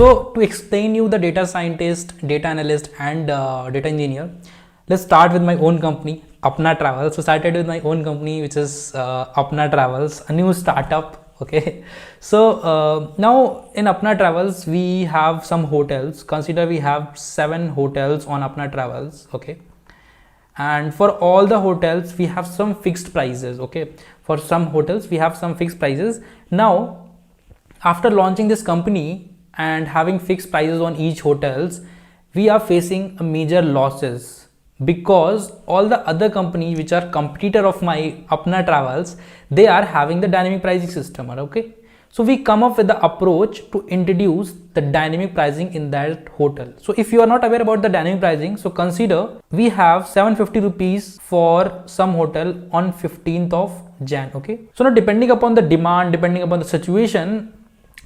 So to explain you the data scientist, data analyst and data engineer, let's start with my own company, Apna Travels. So started with my own company, which is Apna Travels, a new startup. Okay, so now in Apna Travels we have some hotels. Consider we have 7 hotels on Apna Travels. Okay, and for all the hotels we have some fixed prices. Okay, for some hotels we have some fixed prices. Now after launching this company and having fixed prices on each hotels, we are facing a major losses because all the other companies which are competitor of my Apna Travels, they are having the dynamic pricing system. Okay, so we come up with the approach to introduce the dynamic pricing in that hotel. So if you are not aware about the dynamic pricing, so consider we have 750 rupees for some hotel on 15th of Jan. Okay, so now depending upon the demand, depending upon the situation,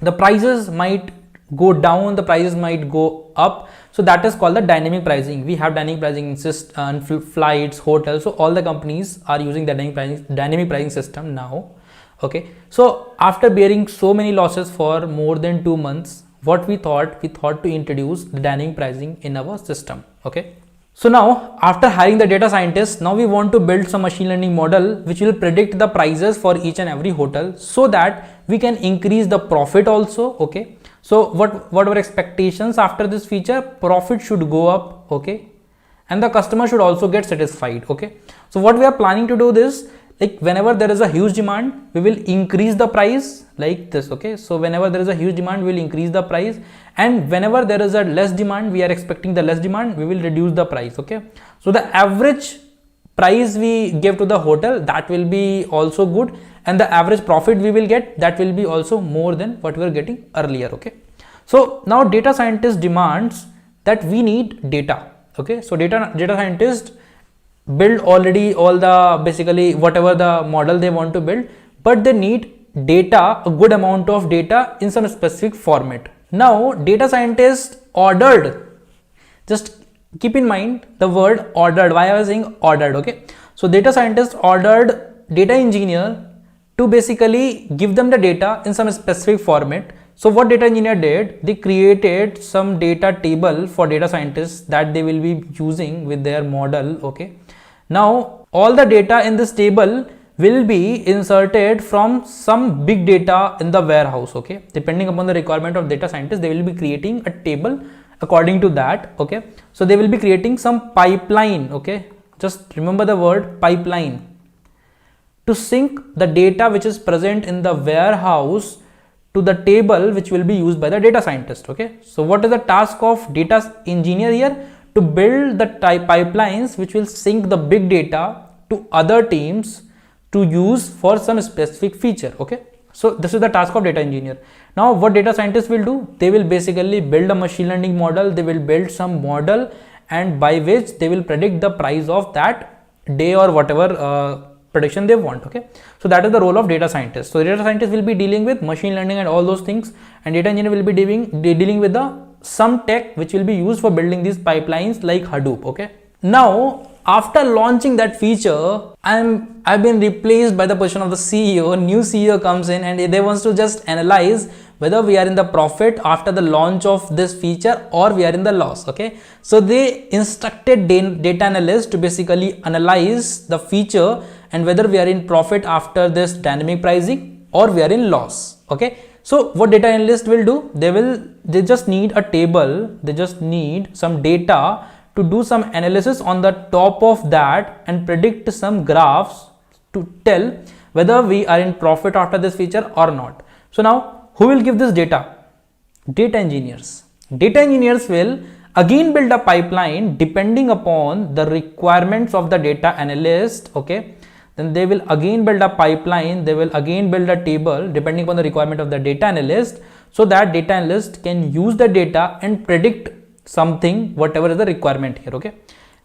the prices might go down, the prices might go up. So that is called the dynamic pricing. We have dynamic pricing system, flights, hotels. So all the companies are using the dynamic pricing system now. Okay, so after bearing so many losses for more than 2 months, what we thought to introduce the dynamic pricing in our system. Okay, so now after hiring the data scientists, now we want to build some machine learning model which will predict the prices for each and every hotel so that we can increase the profit also. Okay, so what our expectations after this feature? Profit should go up. Okay, and the customer should also get satisfied. Okay, so what we are planning to do this, like whenever there is a huge demand, we will increase the price like this. Okay, so whenever there is a huge demand, we will increase the price, and whenever there is a less demand, we are expecting the less demand, we will reduce the price. Okay, so the average price we give to the hotel, that will be also good, and the average profit we will get, that will be also more than what we were getting earlier. Okay, so now data scientist demands that we need data. Okay, so data scientist build already all the basically whatever the model they want to build, but they need data, a good amount of data in some specific format. Now data scientist ordered, just keep in mind the word ordered. Why I was saying ordered? Okay, so data scientist ordered data engineer to basically give them the data in some specific format. So what data engineer did, they created some data table for data scientists that they will be using with their model. Okay, now all the data in this table will be inserted from some big data in the warehouse. Okay, depending upon the requirement of data scientists, they will be creating a table according to that. Okay, so they will be creating some pipeline. Okay, just remember the word pipeline, to sync the data which is present in the warehouse to the table which will be used by the data scientist. Okay, so what is the task of data engineer here? To build the pipelines which will sync the big data to other teams to use for some specific feature. Okay, so this is the task of data engineer. Now what data scientists will do, they will basically build a machine learning model, they will build some model, and by which they will predict the price of that day or whatever prediction they want. Okay, so that is the role of data scientist. So data scientist will be dealing with machine learning and all those things, and data engineer will be dealing with the some tech which will be used for building these pipelines like Hadoop. Okay, now after launching that feature, I've been replaced by the position of the CEO. New CEO comes in and they wants to just analyze whether we are in the profit after the launch of this feature or we are in the loss. Okay, so they instructed data analyst to basically analyze the feature and whether we are in profit after this dynamic pricing or we are in loss. Okay, so what data analyst will do, they just need a table, they just need some data to do some analysis on the top of that and predict some graphs to tell whether we are in profit after this feature or not. So now who will give this data? Data engineers. Data engineers will again build a pipeline depending upon the requirements of the data analyst. Okay, then they will again build a pipeline, they will again build a table depending upon the requirement of the data analyst, so that data analyst can use the data and predict something, whatever is the requirement here. Okay,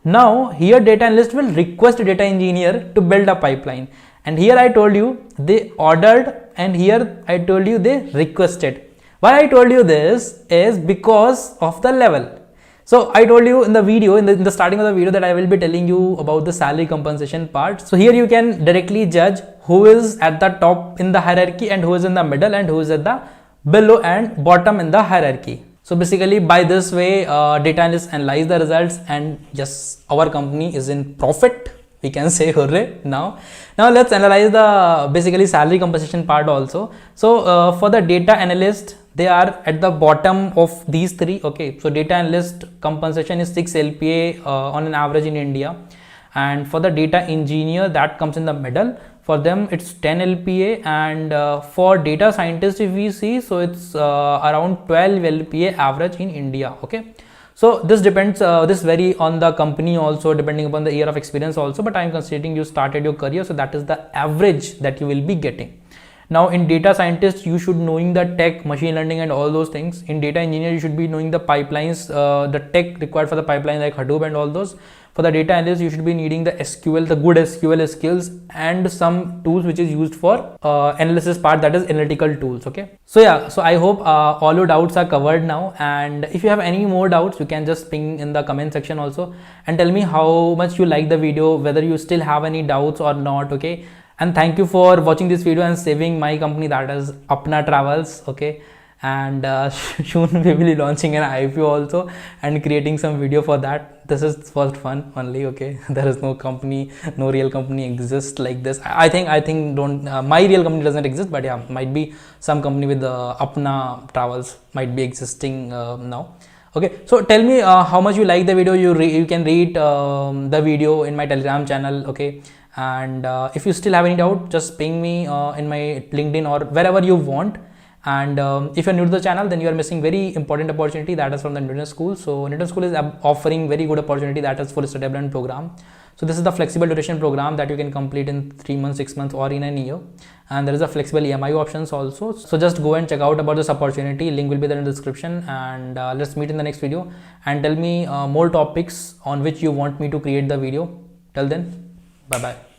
now here data analyst will request data engineer to build a pipeline, and here I told you they ordered, and here I told you they requested. Why I told you this is because of the level. So I told you in the video, in the starting of the video, that I will be telling you about the salary compensation part. So here you can directly judge who is at the top in the hierarchy and who is in the middle and who is at the below and bottom in the hierarchy. So basically by this way, data analysts analyze the results, and yes, our company is in profit, we can say. Hooray. Now let's analyze the basically salary compensation part also. So for the data analyst, they are at the bottom of these three. Okay, so data analyst compensation is 6 LPA on an average in India, and for the data engineer, that comes in the middle. For them it's 10 LPA, and for data scientist, if we see, so it's around 12 LPA average in India. Okay, so this depends, this vary on the company also, depending upon the year of experience also, but I am considering you started your career, so that is the average that you will be getting. Now in data scientist, you should knowing the tech, machine learning and all those things. In data engineer, you should be knowing the pipelines, the tech required for the pipeline like Hadoop and all those. For the data analyst, you should be needing the SQL, the good SQL skills, and some tools which is used for analysis part, that is analytical tools. Okay, so yeah, so I hope all your doubts are covered now, and if you have any more doubts, you can just ping in the comment section also and tell me how much you like the video, whether you still have any doubts or not. Okay, and thank you for watching this video and saving my company, that is Apna Travels. Okay, and soon we will be launching an IPO also and creating some video for that. This is for fun only. Okay, there is no company, no real company exists like this. I think don't my real company doesn't exist, but yeah, might be some company with the Apna Travels might be existing now. Okay, so tell me how much you like the video. You can read the video in my Telegram channel. Okay, and if you still have any doubt, just ping me in my LinkedIn or wherever you want. And if you're new to the channel, then you are missing very important opportunity, that is from the Newton School. So Newton School is offering very good opportunity, that is full study development program. So this is the flexible duration program that you can complete in 3 months, 6 months or in a year, and there is a flexible EMI options also. So just go and check out about this opportunity, link will be there in the description, and let's meet in the next video and tell me more topics on which you want me to create the video. Till then, bye bye.